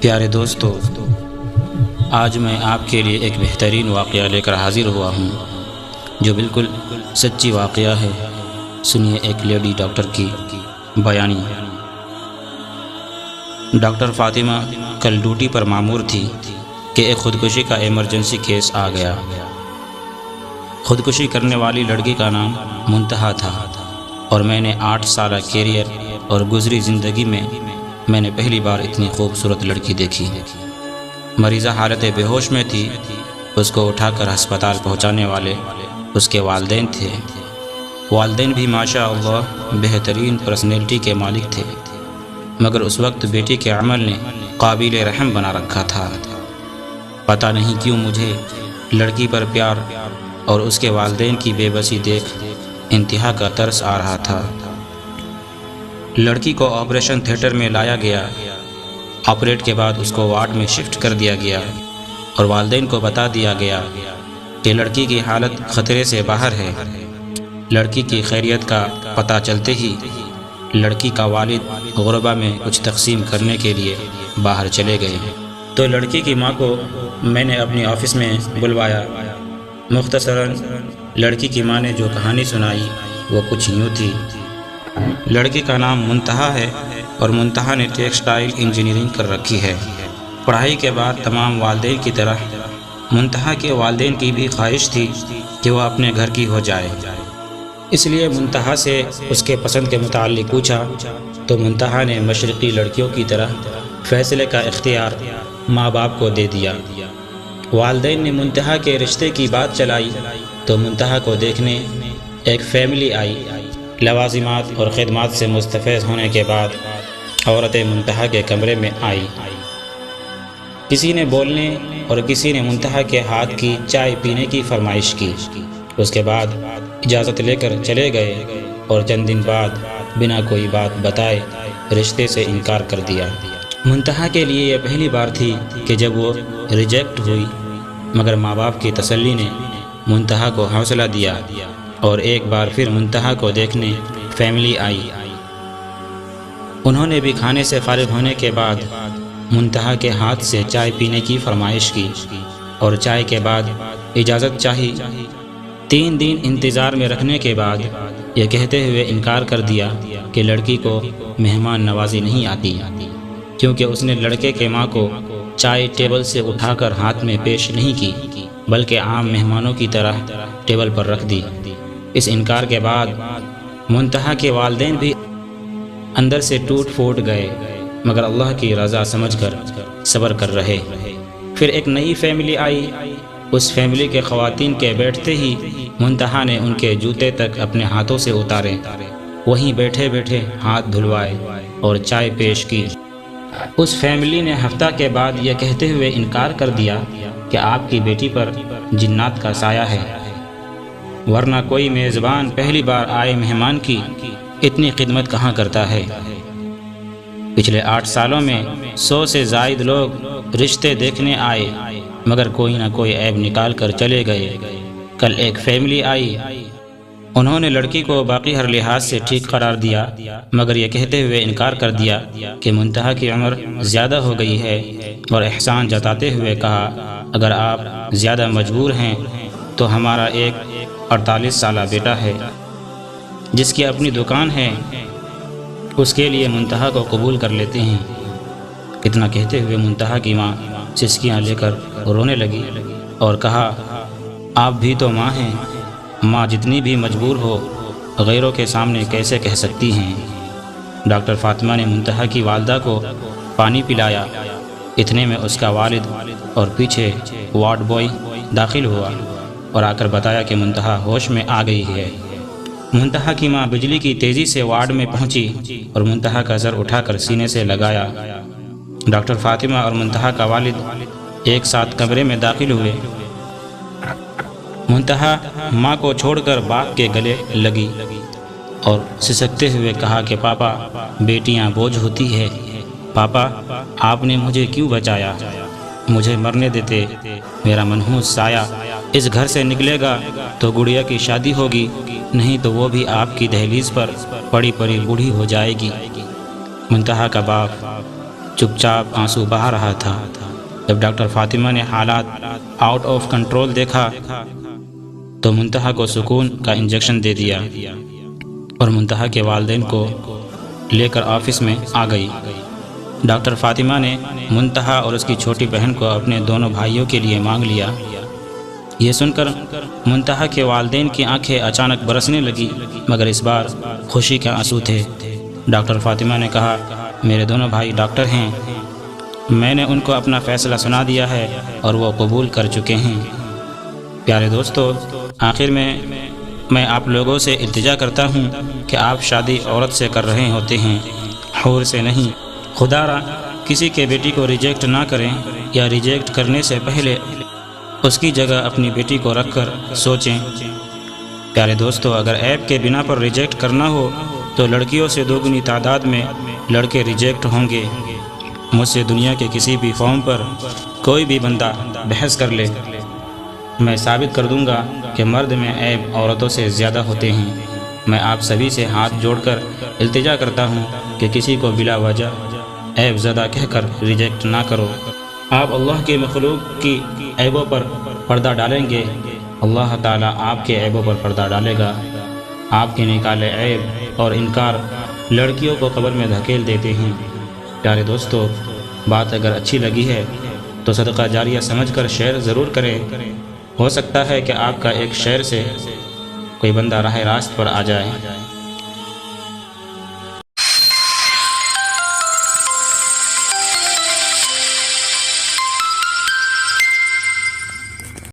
پیارے دوستو، آج میں آپ کے لیے ایک بہترین واقعہ لے کر حاضر ہوا ہوں جو بالکل سچی واقعہ ہے۔ سنیے ایک لیڈی ڈاکٹر کی بیانی۔ ڈاکٹر فاطمہ کل ڈیوٹی پر مامور تھی کہ ایک خودکشی کا ایمرجنسی کیس آ گیا۔ خودکشی کرنے والی لڑکی کا نام منتہا تھا اور میں نے 8 سالہ کیریئر اور گزری زندگی میں نے پہلی بار اتنی خوبصورت لڑکی دیکھی۔ مریضہ حالت بے ہوش میں تھی۔ اس کو اٹھا کر ہسپتال پہنچانے والے اس کے والدین تھے۔ والدین بھی ماشاء اللہ بہترین پرسنالٹی کے مالک تھے، مگر اس وقت بیٹی کے عمل نے قابل رحم بنا رکھا تھا۔ پتہ نہیں کیوں مجھے لڑکی پر پیار اور اس کے والدین کی بے بسی دیکھ انتہا کا ترس آ رہا تھا۔ لڑکی کو آپریشن تھیٹر میں لایا گیا۔ آپریٹ کے بعد اس کو وارڈ میں شفٹ کر دیا گیا اور والدین کو بتا دیا گیا کہ لڑکی کی حالت خطرے سے باہر ہے۔ لڑکی کی خیریت کا پتہ چلتے ہی لڑکی کا والد غربا میں کچھ تقسیم کرنے کے لیے باہر چلے گئے۔ تو لڑکی کی ماں کو میں نے اپنی آفس میں بلوایا۔ مختصراً لڑکی کی ماں نے جو کہانی سنائی وہ کچھ یوں تھی۔ لڑکی کا نام منتہا ہے اور منتہا نے ٹیکسٹائل انجینئرنگ کر رکھی ہے۔ پڑھائی کے بعد تمام والدین کی طرح منتہا کے والدین کی بھی خواہش تھی کہ وہ اپنے گھر کی ہو جائے، اس لیے منتہا سے اس کے پسند کے متعلق پوچھا تو منتہا نے مشرقی لڑکیوں کی طرح فیصلے کا اختیار ماں باپ کو دے دیا۔ والدین نے منتہا کے رشتے کی بات چلائی تو منتہا کو دیکھنے ایک فیملی آئی۔ لوازمات اور خدمات سے مستفیض ہونے کے بعد عورتیں منتہا کے کمرے میں آئی۔ کسی نے بولنے اور کسی نے منتہا کے ہاتھ کی چائے پینے کی فرمائش کی۔ اس کے بعد اجازت لے کر چلے گئے اور چند دن بعد بنا کوئی بات بتائے رشتے سے انکار کر دیا۔ منتہا کے لیے یہ پہلی بار تھی کہ جب وہ ریجیکٹ ہوئی، مگر ماں باپ کی تسلی نے منتہا کو حوصلہ دیا اور ایک بار پھر منتہا کو دیکھنے فیملی آئی۔ انہوں نے بھی کھانے سے فارغ ہونے کے بعد منتہا کے ہاتھ سے چائے پینے کی فرمائش کی اور چائے کے بعد اجازت چاہی۔ 3 دن انتظار میں رکھنے کے بعد یہ کہتے ہوئے انکار کر دیا کہ لڑکی کو مہمان نوازی نہیں آتی، کیونکہ اس نے لڑکے کے ماں کو چائے ٹیبل سے اٹھا کر ہاتھ میں پیش نہیں کی بلکہ عام مہمانوں کی طرح ٹیبل پر رکھ دی۔ اس انکار کے بعد منتہا کے والدین بھی اندر سے ٹوٹ پھوٹ گئے، مگر اللہ کی رضا سمجھ کر صبر کر رہے۔ پھر ایک نئی فیملی آئی۔ اس فیملی کے خواتین کے بیٹھتے ہی منتہا نے ان کے جوتے تک اپنے ہاتھوں سے اتارے، وہیں بیٹھے بیٹھے ہاتھ دھلوائے اور چائے پیش کی۔ اس فیملی نے ہفتہ کے بعد یہ کہتے ہوئے انکار کر دیا کہ آپ کی بیٹی پر جنات کا سایہ ہے، ورنہ کوئی میزبان پہلی بار آئے مہمان کی اتنی خدمت کہاں کرتا ہے۔ پچھلے 8 سالوں میں 100 سے زائد لوگ رشتے دیکھنے آئے، مگر کوئی نہ کوئی عیب نکال کر چلے گئے۔ کل ایک فیملی آئی۔ انہوں نے لڑکی کو باقی ہر لحاظ سے ٹھیک قرار دیا، مگر یہ کہتے ہوئے انکار کر دیا کہ منتہا کی عمر زیادہ ہو گئی ہے، اور احسان جتاتے ہوئے کہا اگر آپ زیادہ مجبور ہیں تو ہمارا ایک 48 سالہ بیٹا ہے جس کی اپنی دکان ہے، اس کے لیے منتہا کو قبول کر لیتے ہیں۔ اتنا کہتے ہوئے منتہا کی ماں سسکیاں لے کر رونے لگی اور کہا آپ بھی تو ماں ہیں، ماں جتنی بھی مجبور ہو غیروں کے سامنے کیسے کہہ سکتی ہیں۔ ڈاکٹر فاطمہ نے منتہا کی والدہ کو پانی پلایا۔ اتنے میں اس کا والد اور پیچھے وارڈ بوائے داخل ہوا اور آ کر بتایا کہ منتہا ہوش میں آ گئی ہے۔ منتہا کی ماں بجلی کی تیزی سے وارڈ میں پہنچی اور منتہا کا سر اٹھا کر سینے سے لگایا۔ ڈاکٹر فاطمہ اور منتہا کا والد ایک ساتھ کمرے میں داخل ہوئے۔ منتہا ماں کو چھوڑ کر باپ کے گلے لگی اور سسکتے ہوئے کہا کہ پاپا بیٹیاں بوجھ ہوتی ہے، پاپا آپ نے مجھے کیوں بچایا، مجھے مرنے دیتے، میرا منحوس سایہ اس گھر سے نکلے گا تو گڑیا کی شادی ہوگی، نہیں تو وہ بھی آپ کی دہلیز پر پڑی پڑی بوڑھی ہو جائے گی۔ منتہا کا باپ چپ چاپ آنسو بہا رہا تھا۔ جب ڈاکٹر فاطمہ نے حالات آؤٹ آف کنٹرول دیکھا تو منتہا کو سکون کا انجیکشن دے دیا اور منتہا کے والدین کو لے کر آفس میں آ گئی۔ ڈاکٹر فاطمہ نے منتہا اور اس کی چھوٹی بہن کو اپنے دونوں بھائیوں کے لیے مانگ لیا۔ یہ سن کر منتہا کے والدین کی آنکھیں اچانک برسنے لگی، مگر اس بار خوشی کے آنسو تھے۔ ڈاکٹر فاطمہ نے کہا، میرے دونوں بھائی ڈاکٹر ہیں، میں نے ان کو اپنا فیصلہ سنا دیا ہے اور وہ قبول کر چکے ہیں۔ پیارے دوستو، آخر میں آپ لوگوں سے التجا کرتا ہوں کہ آپ شادی عورت سے کر رہے ہوتے ہیں، حور سے نہیں۔ خدا را کسی کے بیٹی کو ریجیکٹ نہ کریں، یا ریجیکٹ کرنے سے پہلے اس کی جگہ اپنی بیٹی کو رکھ کر سوچیں۔ پیارے دوستو، اگر ایپ کے بنا پر ریجیکٹ کرنا ہو تو لڑکیوں سے دوگنی تعداد میں لڑکے ریجیکٹ ہوں گے۔ مجھ سے دنیا کے کسی بھی فارم پر کوئی بھی بندہ بحث کر لے، میں ثابت کر دوں گا کہ مرد میں عیب عورتوں سے زیادہ ہوتے ہیں۔ میں آپ سبھی سے ہاتھ جوڑ کر التجا کرتا ہوں کہ کسی کو بلا وجہ عیب زدہ کہہ کر ریجیکٹ نہ کرو۔ آپ اللہ کے مخلوق کی عیبوں پر پردہ ڈالیں گے، اللہ تعالیٰ آپ کے عیبوں پر پردہ ڈالے گا۔ آپ کے نکالے عیب اور انکار لڑکیوں کو قبر میں دھکیل دیتے ہیں۔ پیارے دوستو، بات اگر اچھی لگی ہے تو صدقہ جاریہ سمجھ کر شیئر ضرور کریں۔ ہو سکتا ہے کہ آپ کا ایک شیئر سے کوئی بندہ راہ راست پر آ جائے۔